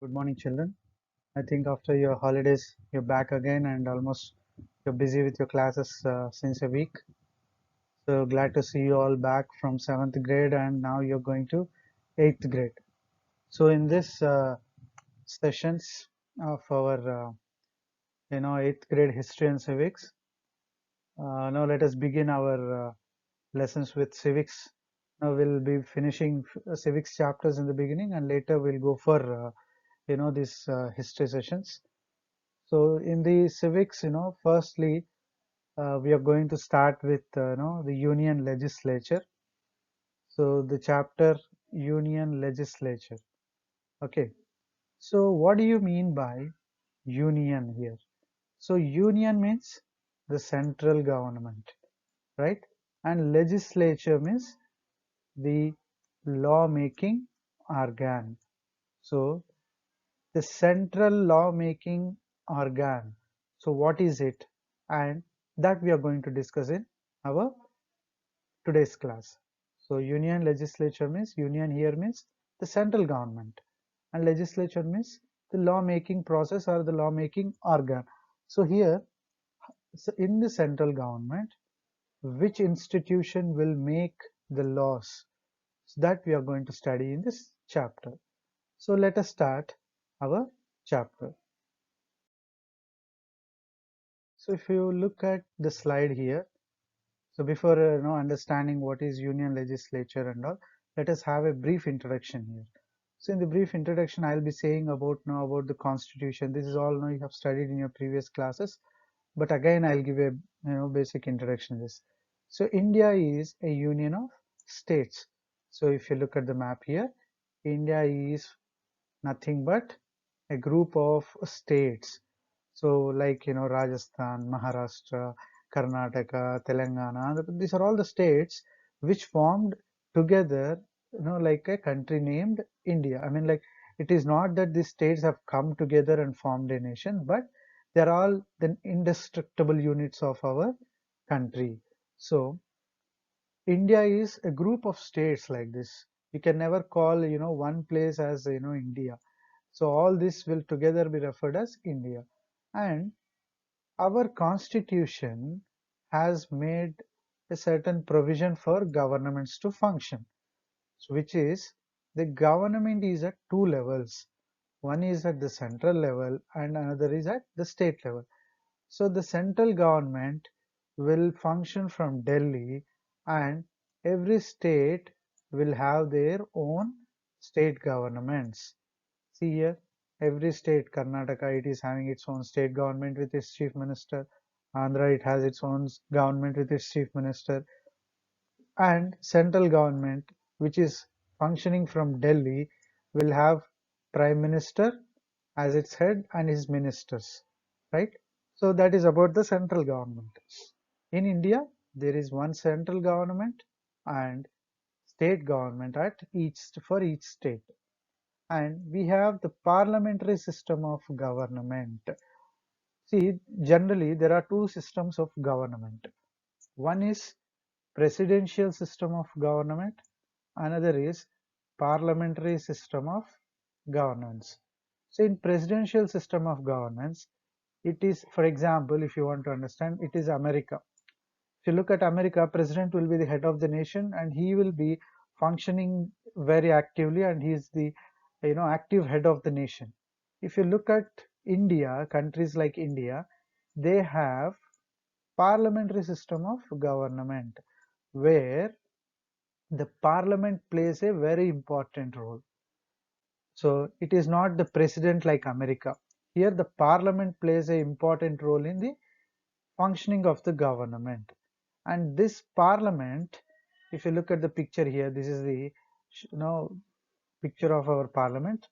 Good morning, children. I think after your holidays, you're back again and almost you're busy with your classes since a week. So glad to see you all back from 7th grade and now you're going to 8th grade. So in this sessions of our 8th grade history and civics, now let us begin our lessons with civics. Now we'll be finishing civics chapters in the beginning and later we'll go for these history sessions. So in the civics, firstly, we are going to start with the Union Legislature. So the chapter Union Legislature. Okay. So what do you mean by union here? So union means the central government, right? And legislature means the law-making organ. So the central law-making organ. So what is it? And that we are going to discuss in our today's class. So union legislature means union here means the central government and legislature means the law-making process or the law-making organ. So here in the central government, which institution will make the laws? So that we are going to study in this chapter. So let us start our chapter. So if you look at the slide here, so before understanding what is union legislature and all, let us have a brief introduction here. So in the brief introduction, I'll be saying about now about the constitution. This is all now you have studied in your previous classes, but again I'll give a basic introduction to this. So India is a union of states. So if you look at the map here, India is nothing but a group of states. So like Rajasthan, Maharashtra, Karnataka, Telangana, these are all the states which formed together, like a country named India. I mean, like it is not that these states have come together and formed a nation, but they're all the indestructible units of our country. So India is a group of states like this. You can never call, one place as, India. So all this will together be referred as India. And our constitution has made a certain provision for governments to function, so which is the government is at two levels. One is at the central level and another is at the state level. So the central government will function from Delhi and every state will have their own state governments. See here, every state, Karnataka, it is having its own state government with its chief minister. Andhra, it has its own government with its chief minister. And central government, which is functioning from Delhi, will have prime minister as its head and his ministers, right? So that is about the central government. In India, there is one central government and state government at each for each state. And we have the parliamentary system of government. See, generally there are two systems of government. One is presidential system of government, another is parliamentary system of governance. So in presidential system of governance, it is, for example, if you want to understand, it is America. If you look at America, president will be the head of the nation and he will be functioning very actively and he is the active head of the nation. If you look at India, countries like India, they have parliamentary system of government where the parliament plays a very important role. So it is not the president like America. Here the parliament plays an important role in the functioning of the government. And this parliament, if you look at the picture here, this is the picture of our parliament,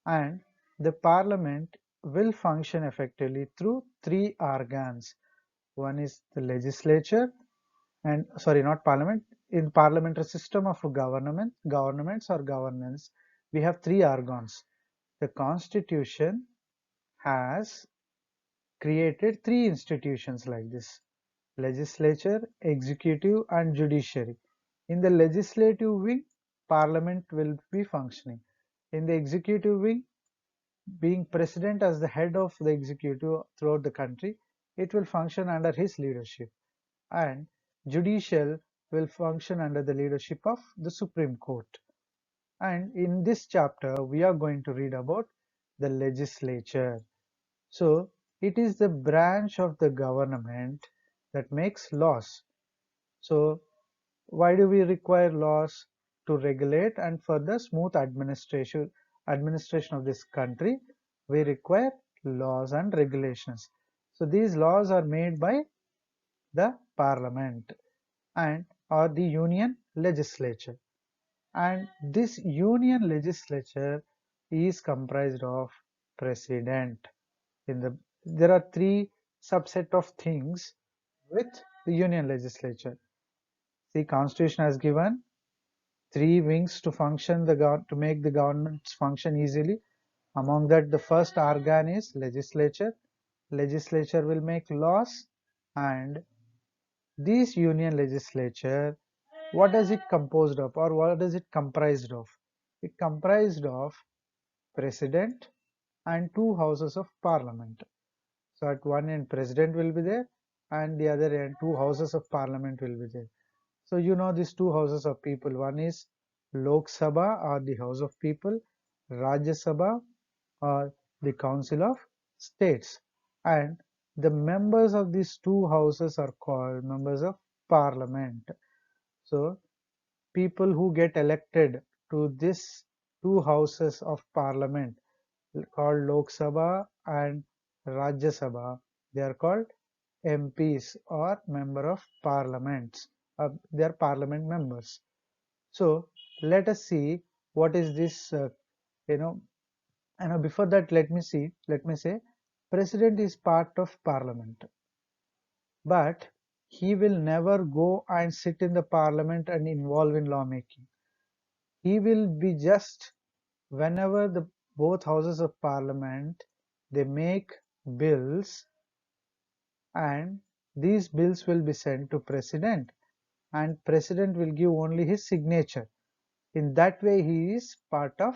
and the parliament will function effectively through three organs. One is the legislature, and sorry, not parliament. In parliamentary system of governments or governance, we have three organs. The constitution has created three institutions like this: legislature, executive, and judiciary. In the legislative wing, parliament will be functioning. In the executive wing, being president as the head of the executive throughout the country, it will function under his leadership, and judicial will function under the leadership of the Supreme Court. And in this chapter, we are going to read about the legislature. So, it is the branch of the government that makes laws. So, why do we require laws? To regulate and for the smooth administration of this country, we require laws and regulations. So these laws are made by the parliament and or the union legislature. And this union legislature is comprised of president. There are three subset of things with the union legislature. The constitution has given three wings to function to make the governments function easily. Among that, the first organ is legislature. Legislature will make laws, and this union legislature, what is it composed of, or what is it comprised of? It comprised of president and two houses of parliament. So at one end president will be there, and the other end two houses of parliament will be there. So you know these two houses of people. One is Lok Sabha, or the House of People, Rajya Sabha, or the Council of States. And the members of these two houses are called members of Parliament. So people who get elected to this two houses of Parliament called Lok Sabha and Rajya Sabha, they are called MPs or Member of Parliaments. They are Parliament members. So let us see what is this. You know, before that, let me say, President is part of Parliament, but he will never go and sit in the Parliament and involve in lawmaking. He will be just whenever the both houses of Parliament they make bills, and these bills will be sent to President, and President will give only his signature. In that way, he is part of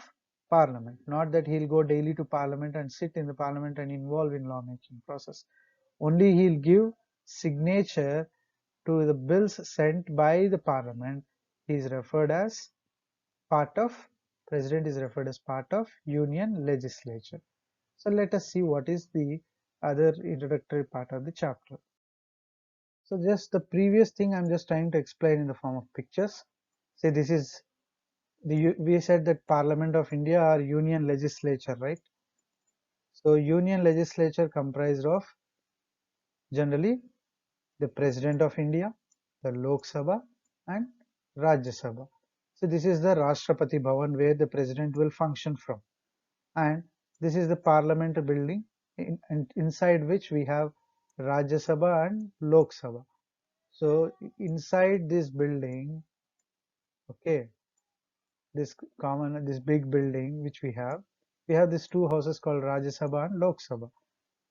Parliament. Not that he'll go daily to Parliament and sit in the Parliament and involve in lawmaking process. Only he'll give signature to the bills sent by the Parliament. He is referred as part of, President is referred as part of Union Legislature. So let us see what is the other introductory part of the chapter. So just the previous thing I'm just trying to explain in the form of pictures. Say this is we said that Parliament of India or Union Legislature, right? So Union Legislature comprised of generally the President of India, the Lok Sabha and Rajya Sabha. So this is the Rashtrapati Bhavan where the President will function from, and this is the Parliament building inside which we have Rajya Sabha and Lok Sabha. So inside this building, okay, this big building which we have these two houses called Rajya Sabha and Lok Sabha.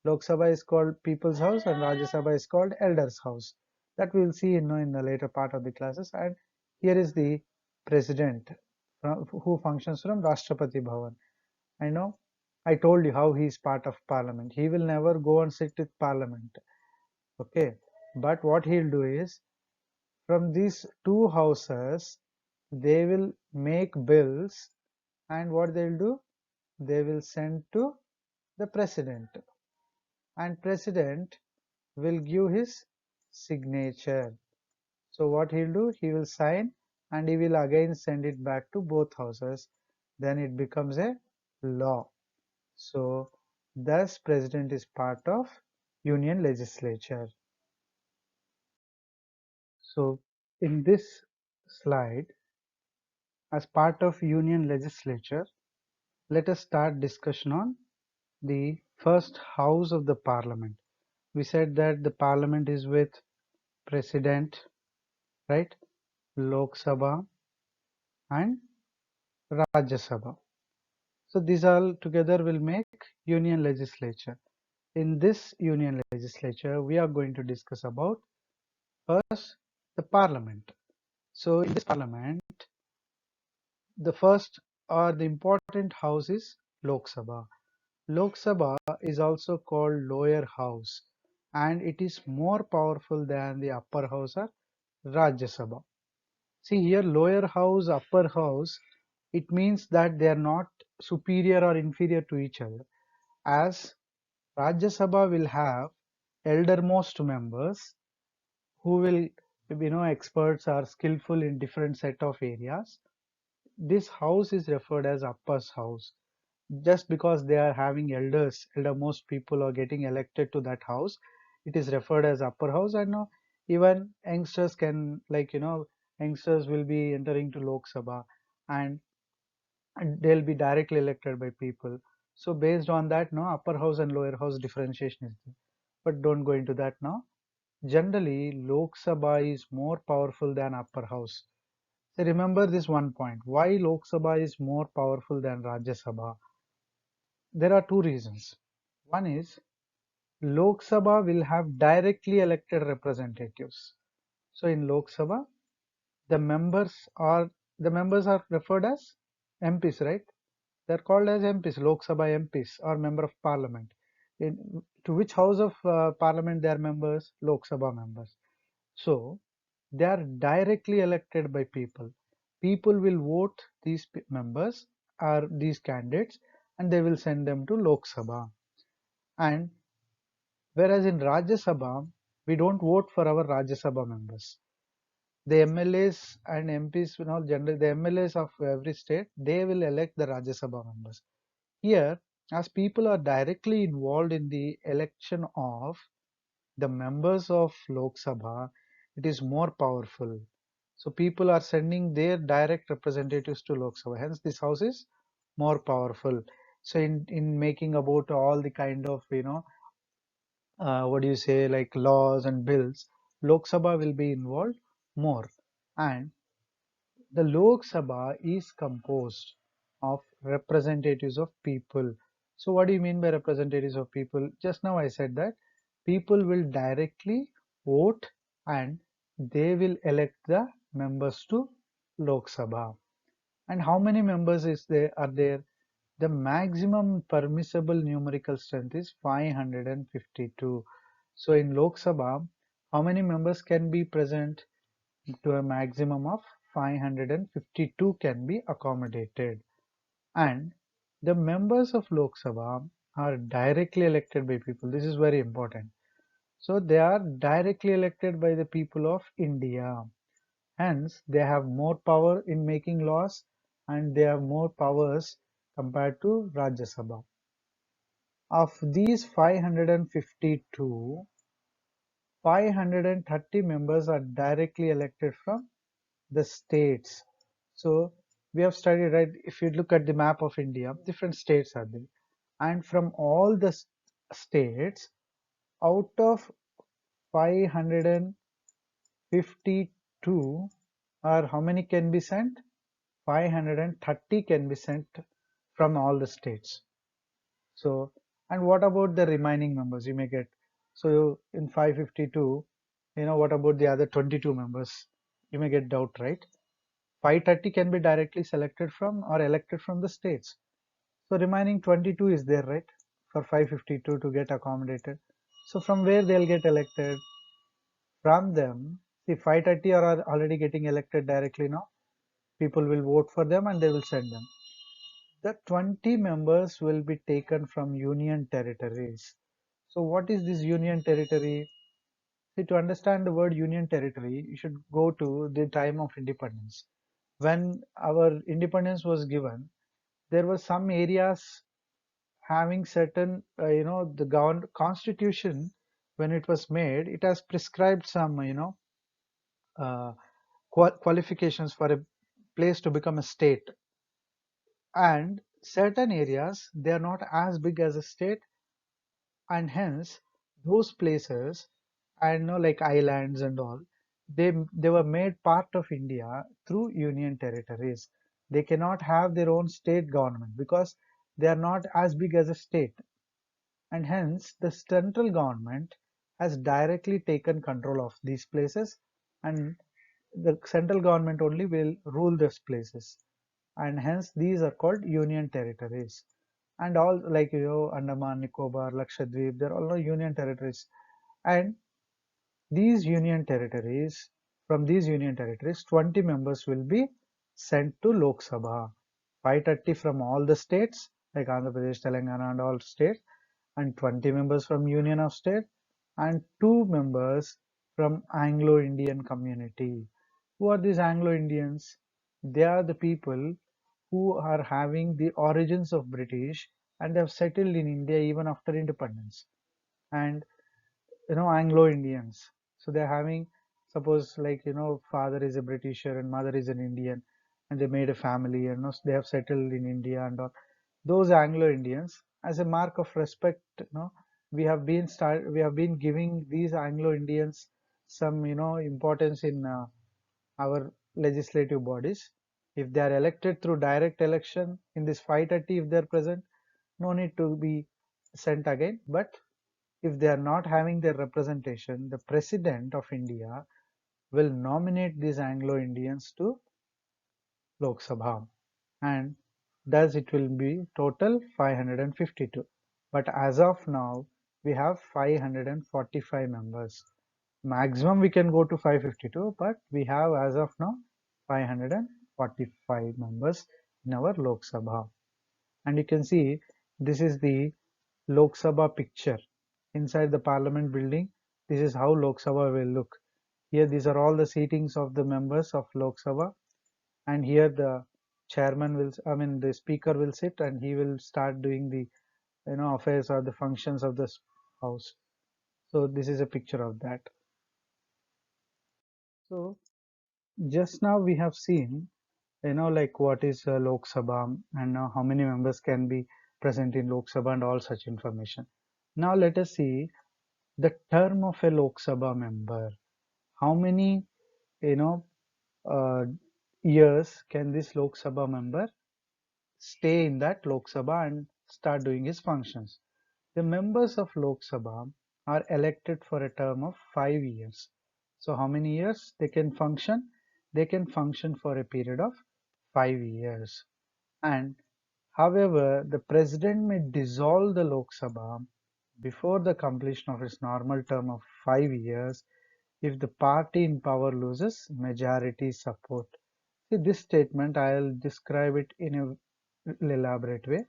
Lok Sabha is called People's House and Rajya Sabha is called Elders House. That we will see in the later part of the classes. And here is the president who functions from Rashtrapati Bhavan. I know I told you how he is part of Parliament. He will never go and sit with Parliament. Okay, but what he'll do is from these two houses they will make bills, and what they'll do, they will send to the president, and president will give his signature. So what he'll do, he will sign and he will again send it back to both houses, then it becomes a law. So thus president is part of union legislature. So in this slide, as part of union legislature, let us start discussion on the first house of the parliament. We said that the parliament is with president, right, Lok Sabha and Rajya Sabha. So these all together will make union legislature. In this union legislature, we are going to discuss about first the parliament. So in this parliament, the first or the important house is Lok Sabha. Lok Sabha is also called lower house and it is more powerful than the upper house or Rajya Sabha. See here, lower house, upper house, it means that they are not superior or inferior to each other. As Rajya Sabha will have eldermost members who will, experts are skillful in different set of areas. This house is referred as upper house. Just because they are having eldermost people are getting elected to that house, it is referred as upper house. And now even youngsters can, youngsters will be entering to Lok Sabha, and they'll be directly elected by people. So based on that, no, upper house and lower house differentiation is there. But don't go into that now. Generally, Lok Sabha is more powerful than upper house. So remember this one point. Why Lok Sabha is more powerful than Rajya Sabha? There are two reasons. One is Lok Sabha will have directly elected representatives. So in Lok Sabha, the members are the members are referred as MPs, right? They're called as MPs, Lok Sabha MPs or member of parliament. To which house of parliament they are members? Lok Sabha members. So they are directly elected by people. People will vote these members or these candidates and they will send them to Lok Sabha. And whereas in Rajya Sabha, we don't vote for our Rajya Sabha members. The MLAs and MPs, generally the MLAs of every state, they will elect the Rajya Sabha members. Here, as people are directly involved in the election of the members of Lok Sabha, it is more powerful. So people are sending their direct representatives to Lok Sabha. Hence, this house is more powerful. So in making about all the kind of what do you say, like laws and bills, Lok Sabha will be involved more. And the Lok Sabha is composed of representatives of people. So what do you mean by representatives of people? Just now I said that people will directly vote and they will elect the members to Lok Sabha. And how many members are there? The maximum permissible numerical strength is 552. So in Lok Sabha, how many members can be present? To a maximum of 552 can be accommodated. And the members of Lok Sabha are directly elected by people. This is very important. So they are directly elected by the people of India. Hence, they have more power in making laws and they have more powers compared to Rajya Sabha. Of these 552, 530 members are directly elected from the states. So we have studied, right? If you look at the map of India, different states are there. And from all the states, out of 552, or how many can be sent? 530 can be sent from all the states. So, and what about the remaining members you may get? So in 552, what about the other 22 members? You may get doubt, right? 530 can be directly selected from or elected from the states. So remaining 22 is there, right? For 552 to get accommodated. So from where they'll get elected? From them. See, 530 are already getting elected directly now. People will vote for them and they will send them. The 20 members will be taken from union territories. So what is this union territory? See, to understand the word union territory, you should go to the time of independence. When our independence was given, there were some areas having certain, the constitution, when it was made, it has prescribed some, uh, qualifications for a place to become a state. And certain areas, they are not as big as a state, and hence those places, and like islands and all, they were made part of India through union territories. They cannot have their own state government because they are not as big as a state, and hence the central government has directly taken control of these places, and the central government only will rule these places, and hence these are called union territories. and all, like, Andaman, Nicobar, Lakshadweep, they're all union territories. And these union territories, from these union territories, 20 members will be sent to Lok Sabha. 530 from all the states, like Andhra Pradesh, Telangana, and all states, and 20 members from Union of States, and 2 members from Anglo-Indian community. Who are these Anglo-Indians? They are the people who are having the origins of British and have settled in India even after independence. And Anglo-Indians. So they're having, suppose, like, father is a Britisher and mother is an Indian, and they made a family, and they have settled in India and all. Those Anglo-Indians, as a mark of respect, we have been giving these Anglo-Indians some, importance in our legislative bodies. If they are elected through direct election in this 530, if they are present, no need to be sent again. But if they are not having their representation, the President of India will nominate these Anglo-Indians to Lok Sabha, and thus it will be total 552. But as of now, we have 545 members. Maximum we can go to 552, but we have as of now 545 members in our Lok Sabha. And you can see this is the Lok Sabha picture inside the Parliament building. This is how Lok Sabha will look. Here, these are all the seatings of the members of Lok Sabha, and here the chairman will, I mean, the speaker will sit, and he will start doing the, affairs or the functions of this house. So this is a picture of that. So just now we have seen, like what is Lok Sabha, and how many members can be present in Lok Sabha and all such information. Now let us see the term of a Lok Sabha member. How many, you know, uh, years can this Lok Sabha member stay in that Lok Sabha and start doing his functions? The members of Lok Sabha are elected for a term of 5 years. So how many years they can function? They can function for a period of 5 years. And however, the president may dissolve the Lok Sabha before the completion of its normal term of 5 years if the party in power loses majority support. See, this statement, I'll describe it in a elaborate way.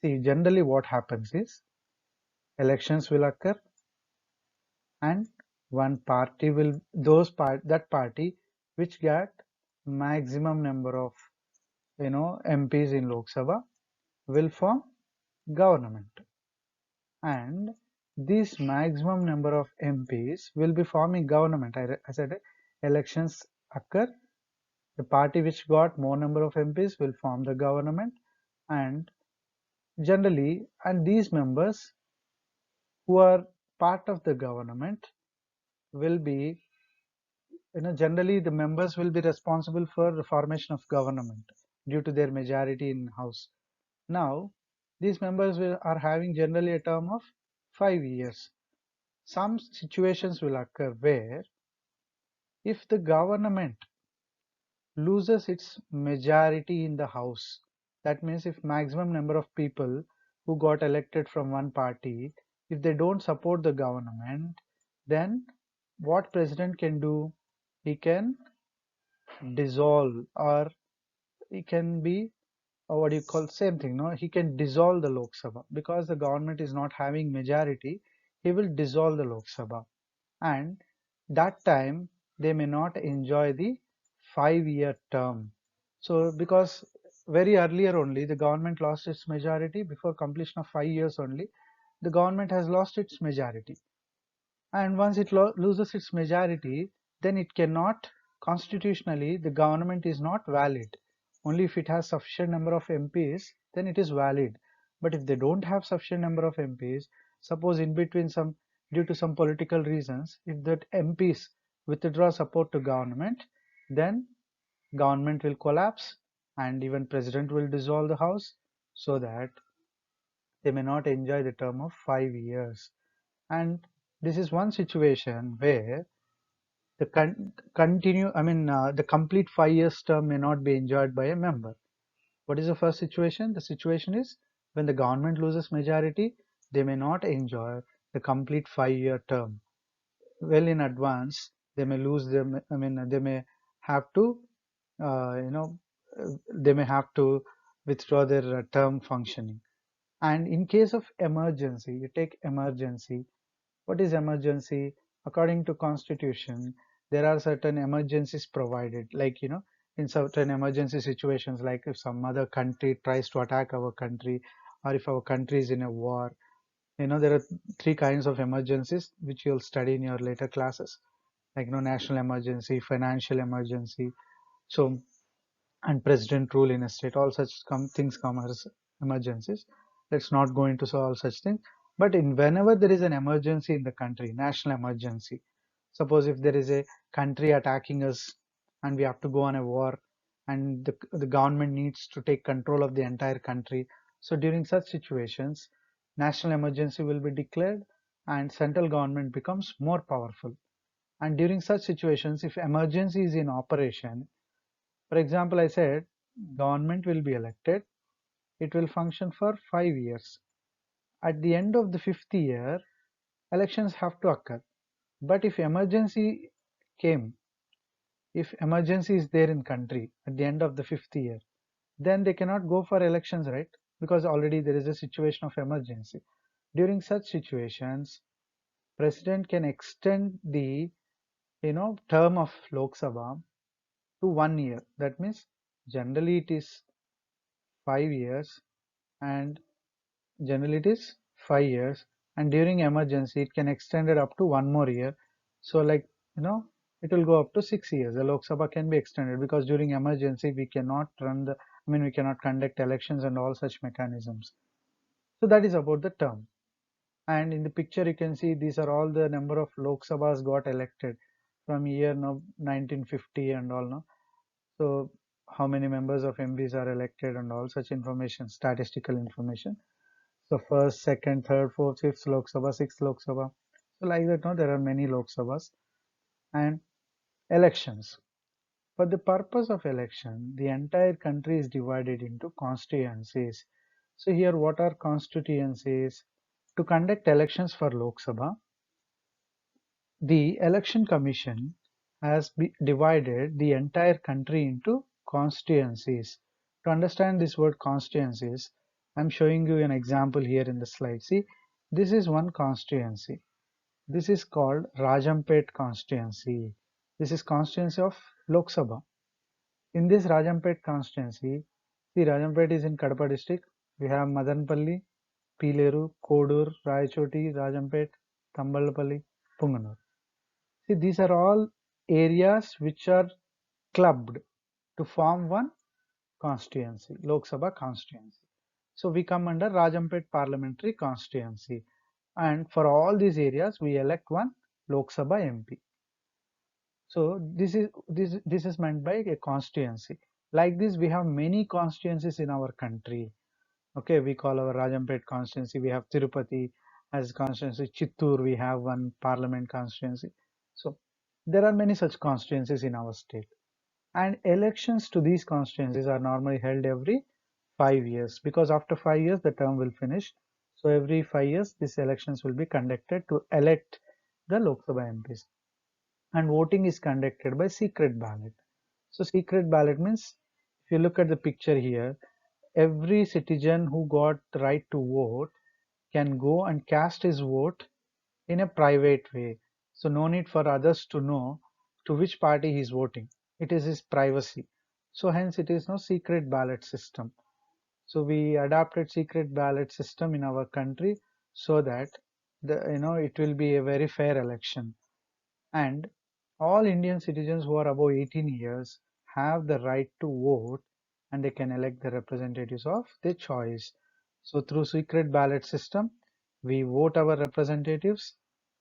See, generally what happens is elections will occur, and one party will, that party which got maximum number of, MPs in Lok Sabha will form government, and this maximum number of MPs will be forming government. I said elections occur, the party which got more number of MPs will form the government, and generally, and these members who are part of the government will be, generally the members will be responsible for the formation of government due to their majority in house. Now, these members are having generally a term of 5 years. Some situations will occur where if the government loses its majority in the house, that means if maximum number of people who got elected from one party, if they don't support the government, then what president can do? He can dissolve, or he can be, what do you call, same thing, no, he can dissolve the Lok Sabha because the government is not having majority. He will dissolve the Lok Sabha, and that time they may not enjoy the 5 year term. So because very earlier only the government lost its majority, before completion of 5 years only the government has lost its majority, and once it loses its majority, then it cannot, constitutionally the government is not valid. Only if it has sufficient number of MPs, then it is valid. But if they don't have sufficient number of MPs, suppose in between some, due to some political reasons, if that MPs withdraw support to government, then government will collapse, and even president will dissolve the house, so that they may not enjoy the term of 5 years. And this is one situation where the the complete 5 years term may not be enjoyed by a member. What is the first situation? The situation is When the government loses majority, they may not enjoy the complete 5-year term. Well in advance, they may lose them. I mean, they may have to, you know, they may have to withdraw their term functioning. And in case of emergency, you take emergency. What is emergency? According to Constitution, there are certain emergencies provided, like, in certain emergency situations, like if some other country tries to attack our country, or if our country is in a war. There are three kinds of emergencies which you'll study in your later classes, like, national emergency, financial emergency. So, and president rule in a state, all such things come as emergencies. Let's not go into all such things. But whenever there is an emergency in the country, national emergency, suppose if there is a country attacking us and we have to go on a war, and the government needs to take control of the entire country. So during such situations, national emergency will be declared and central government becomes more powerful. And during such situations, if emergency is in operation, for example, I said government will be elected, it will function for 5 years. At the end of the fifth year, elections have to occur. But if emergency came, if emergency is there in country at the end of the fifth year, then they cannot go for elections, right? Because already there is a situation of emergency. During such situations, president can extend the term of Lok Sabha to 1 year. That means generally it is 5 years, and generally it is 5 years, and during emergency it can extend it up to one more year. So, like, it will go up to 6 years. The Lok Sabha can be extended because during emergency we cannot we cannot conduct elections and all such mechanisms. So that is about the term. And in the picture you can see these are all the number of Lok Sabhas got elected from year 1950 and all. So how many members of MPs are elected and all such information, statistical information. So first, second, third, fourth, fifth Lok Sabha, sixth Lok Sabha. So like that, there are many Lok Sabhas. And elections. For the purpose of election, the entire country is divided into constituencies. So here, what are constituencies? To conduct elections for Lok Sabha, the Election Commission has divided the entire country into constituencies. To understand this word constituencies, I'm showing you an example here in the slide. See, this is one constituency. This is called Rajampet constituency. This is constituency of Lok Sabha. In this Rajampet constituency, see, Rajampet is in Kadapa district. We have Madanpalli, Pileru, Kodur, Raichoti, Rajampet, Tamballapalli, Punganur. See, these are all areas which are clubbed to form one constituency, Lok Sabha constituency. So we come under Rajampet parliamentary constituency, and for all these areas we elect one Lok Sabha MP. So this is meant by a constituency. Like this, we have many constituencies in our country. Okay, we call our Rajampet constituency. We have Tirupati as constituency. Chittoor, we have one parliament constituency. So there are many such constituencies in our state. And elections to these constituencies are normally held every 5 years, because after 5 years the term will finish. So every 5 years these elections will be conducted to elect the Lok Sabha MPs. And voting is conducted by secret ballot. So secret ballot means, if you look at the picture here, every citizen who got the right to vote can go and cast his vote in a private way. So no need for others to know to which party he is voting. It is his privacy. So hence it is no secret ballot system. So we adopted secret ballot system in our country so that it will be a very fair election. And all Indian citizens who are above 18 years have the right to vote, and they can elect the representatives of their choice. So through secret ballot system, we vote our representatives,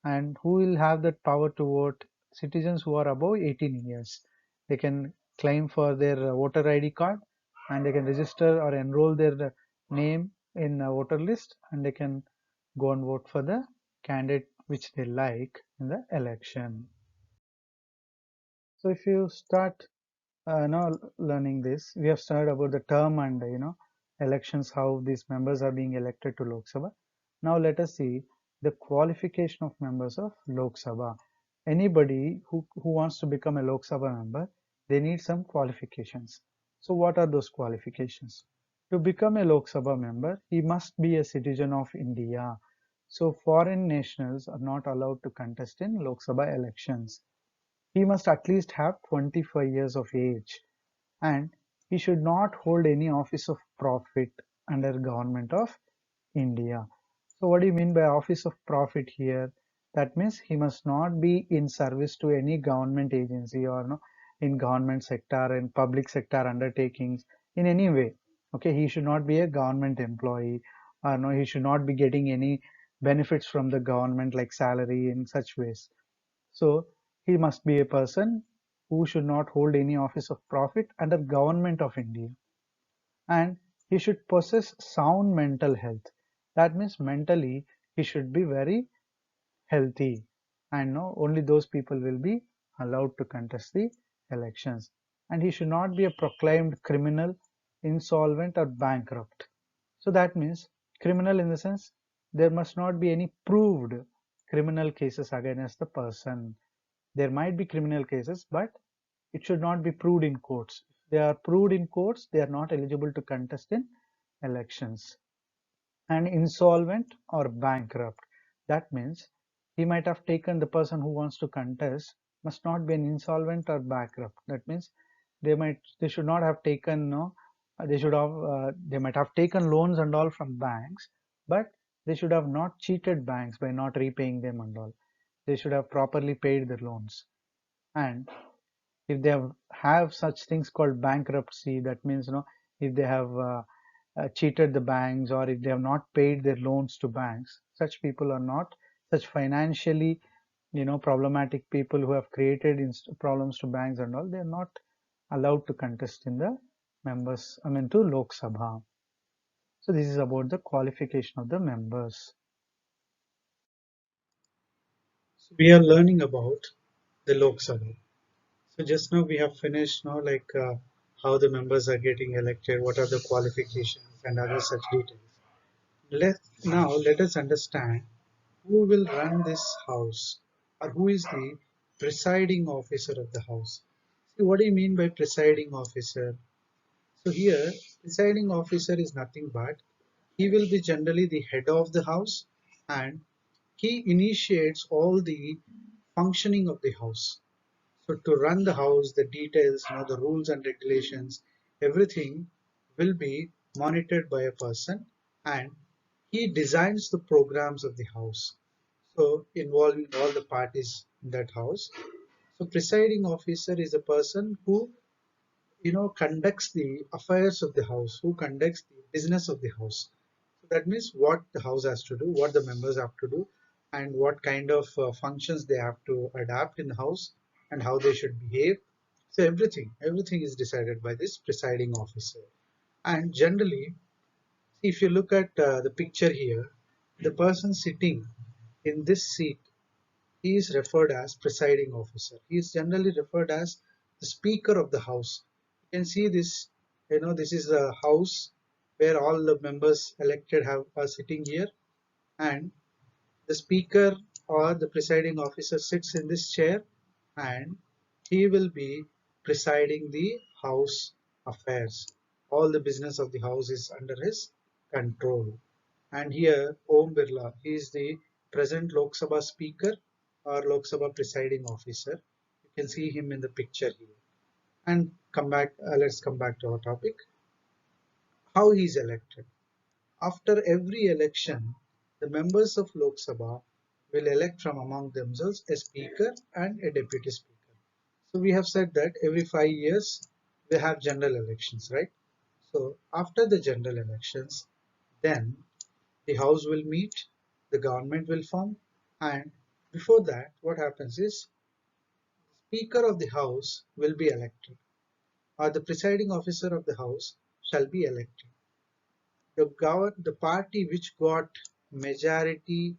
and who will have that power to vote? Citizens who are above 18 years. They can claim for their voter ID card, and they can register or enroll their name in a voter list, and they can go and vote for the candidate which they like in the election. So if you start now learning this, we have started about the term and elections, how these members are being elected to Lok Sabha. Now let us see the qualification of members of Lok Sabha. Anybody who wants to become a Lok Sabha member, they need some qualifications. So what are those qualifications? To become a Lok Sabha member, he must be a citizen of India. So foreign nationals are not allowed to contest in Lok Sabha elections. He must at least have 25 years of age, and he should not hold any office of profit under government of India. So what do you mean by office of profit here? That means he must not be in service to any government agency or no, in government sector and public sector undertakings in any way. Okay, he should not be a government employee, or no, he should not be getting any benefits from the government like salary in such ways. So he must be a person who should not hold any office of profit under government of India, and he should possess sound mental health. That means mentally he should be very healthy, and no, only those people will be allowed to contest the elections. And he should not be a proclaimed criminal, insolvent, or bankrupt. So that means criminal in the sense there must not be any proved criminal cases against the person. There might be criminal cases, but it should not be proved in courts. If they are proved in courts, they are not eligible to contest in elections. And insolvent or bankrupt. That means he might have taken, the person who wants to contest must not be an insolvent or bankrupt. That means they should not have taken no, they might have taken loans and all from banks, but they should have not cheated banks by not repaying them and all. They should have properly paid the loans. And if they have such things called bankruptcy, that means if they have cheated the banks, or if they have not paid their loans to banks, such people are not, such financially problematic people who have created problems to banks and all, they are not allowed to contest in the members, I mean to Lok Sabha. So this is about the qualification of the members. So we are learning about the Lok Sabha. So just now we have finished now, like how the members are getting elected, what are the qualifications and other such details. Let us understand who will run this house, or who is the presiding officer of the house. See, what do you mean by presiding officer? So here, presiding officer is nothing but he will be generally the head of the house, and he initiates all the functioning of the house. So to run the house, the details, the rules and regulations, everything will be monitored by a person, and he designs the programs of the house. So involving all the parties in that house. So presiding officer is a person who conducts the affairs of the house, who conducts the business of the house. So that means what the house has to do, what the members have to do, and what kind of functions they have to adapt in the house, and how they should behave. So everything is decided by this presiding officer. And generally, if you look at the picture here, the person sitting in this seat, he is referred as presiding officer. He is generally referred as the speaker of the house. You can see this, this is a house where all the members elected are sitting here, and the speaker or the presiding officer sits in this chair, and he will be presiding the house affairs. All the business of the house is under his control. And here, Om Birla, he is the present Lok Sabha speaker or Lok Sabha presiding officer. You can see him in the picture here. And let's come back to our topic. How he is elected. After every election, the members of Lok Sabha will elect from among themselves a speaker and a deputy speaker. So we have said that every 5 years we have general elections, right? So after the general elections, then the house will meet, the government will form, and before that, what happens is speaker of the house will be elected, or the presiding officer of the house shall be elected. The party which got majority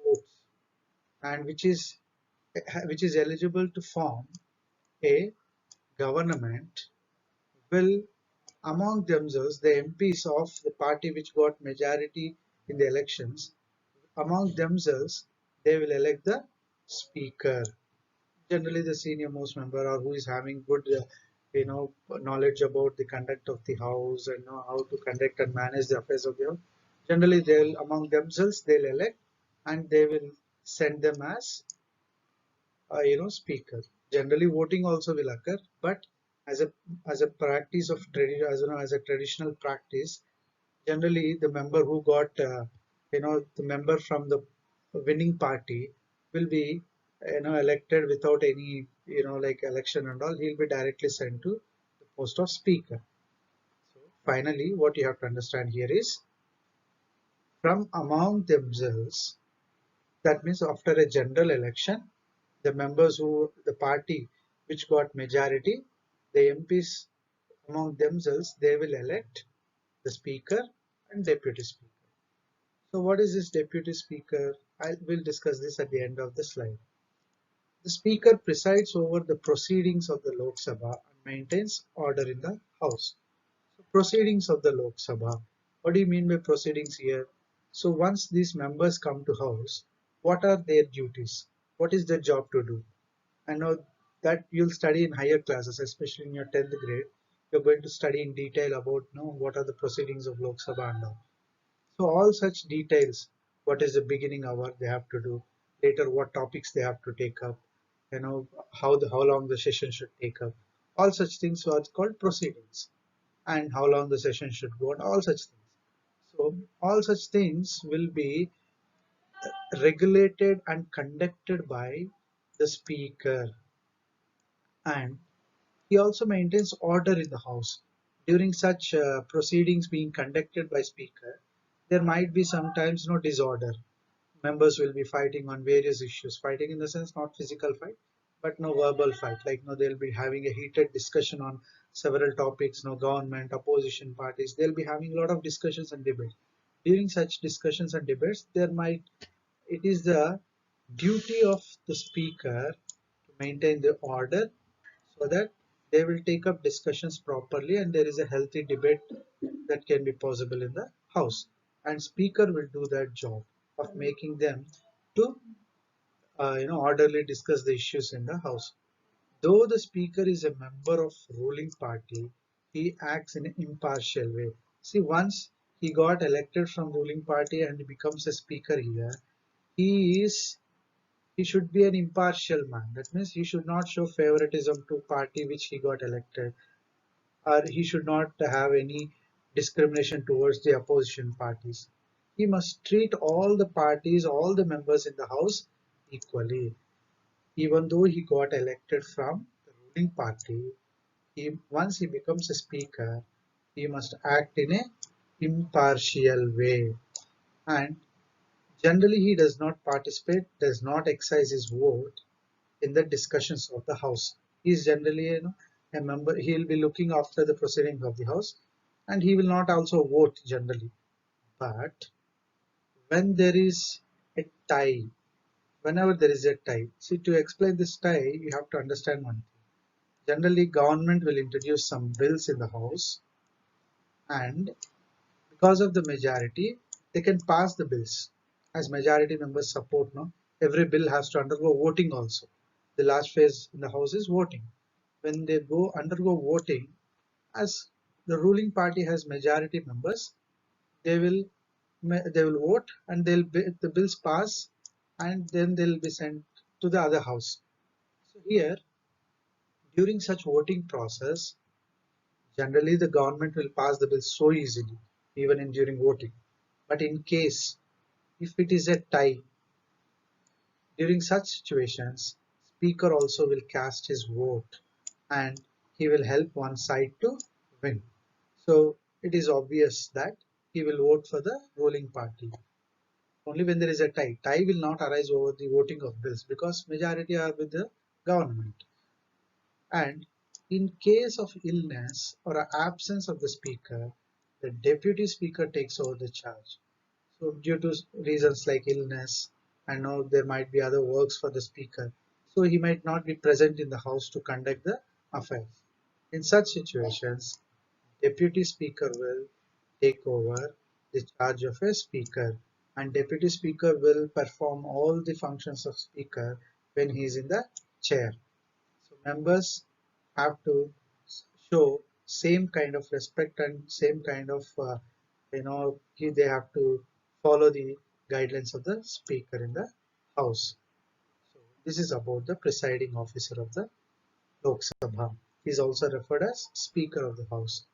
votes, and which is eligible to form a government, will among themselves, the MPs of the party which got majority in the elections, among themselves, they will elect the speaker. Generally, the senior most member or who is having good, knowledge about the conduct of the house and know how to conduct and manage the affairs of the house. Generally, they'll among themselves they'll elect and they will send them as speaker. Generally, voting also will occur, but as a practice of tradition, as a traditional practice, generally the member who got the member from the winning party will be elected without any like election and all. He'll be directly sent to the post of speaker. So finally, what you have to understand here is from among themselves. That means after a general election, the members who the party which got majority, the MPs among themselves, they will elect the speaker and deputy speaker. So what is this deputy speaker? I will discuss this at the end of the slide. The speaker presides over the proceedings of the Lok Sabha and maintains order in the House. So proceedings of the Lok Sabha. What do you mean by proceedings here? So once these members come to House, what are their duties? What is their job to do? I know that you'll study in higher classes, especially in your 10th grade. You're going to study in detail about what are the proceedings of Lok Sabha and all. So all such details, what is the beginning hour they have to do, later what topics they have to take up, how long the session should take up, all such things are called proceedings, and how long the session should go, and all such things. So all such things will be regulated and conducted by the speaker, and he also maintains order in the house. During such proceedings being conducted by speaker, there might be sometimes no disorder. Members will be fighting on various issues. Fighting in the sense not physical fight, but no verbal fight. Like they'll be having a heated discussion on several topics. No government, opposition parties. They'll be having a lot of discussions and debates. During such discussions and debates, it is the duty of the speaker to maintain the order so that they will take up discussions properly and there is a healthy debate that can be possible in the house, and speaker will do that job of making them to orderly discuss the issues in the house. Though the speaker is a member of ruling party, he acts in an impartial way. See, once he got elected from ruling party and he becomes a speaker here, he is he should be an impartial man. That means he should not show favoritism to party which he got elected, or he should not have any discrimination towards the opposition parties. He must treat all the parties, all the members in the house equally. Even though he got elected from the ruling party, once he becomes a speaker, he must act in a impartial way. And generally, he does not participate, does not exercise his vote in the discussions of the house. He is generally a member. He will be looking after the proceedings of the house, and he will not also vote generally. But when there is a tie, whenever there is a tie, see, to explain this tie, you have to understand one thing. Generally, government will introduce some bills in the house, and because of the majority, they can pass the bills as majority members support. No, every bill has to undergo voting also. The last phase in the house is voting. When they go undergo voting, as the ruling party has majority members, they will they will vote and the bills pass, and then they'll be sent to the other house. So here, during such voting process, generally the government will pass the bill so easily, even in during voting. But in case if it is a tie, during such situations, speaker also will cast his vote and he will help one side to win. So it is obvious that he will vote for the ruling party. Only when there is a tie. Tie will not arise over the voting of bills because majority are with the government. And in case of illness or absence of the speaker, the deputy speaker takes over the charge. So due to reasons like illness, I know there might be other works for the speaker. So he might not be present in the house to conduct the affairs. In such situations, Deputy Speaker will take over the charge of a speaker, and Deputy Speaker will perform all the functions of speaker when he is in the chair. So members have to show same kind of respect and same kind of they have to follow the guidelines of the speaker in the house. So this is about the presiding officer of the Lok Sabha. He is also referred as Speaker of the House.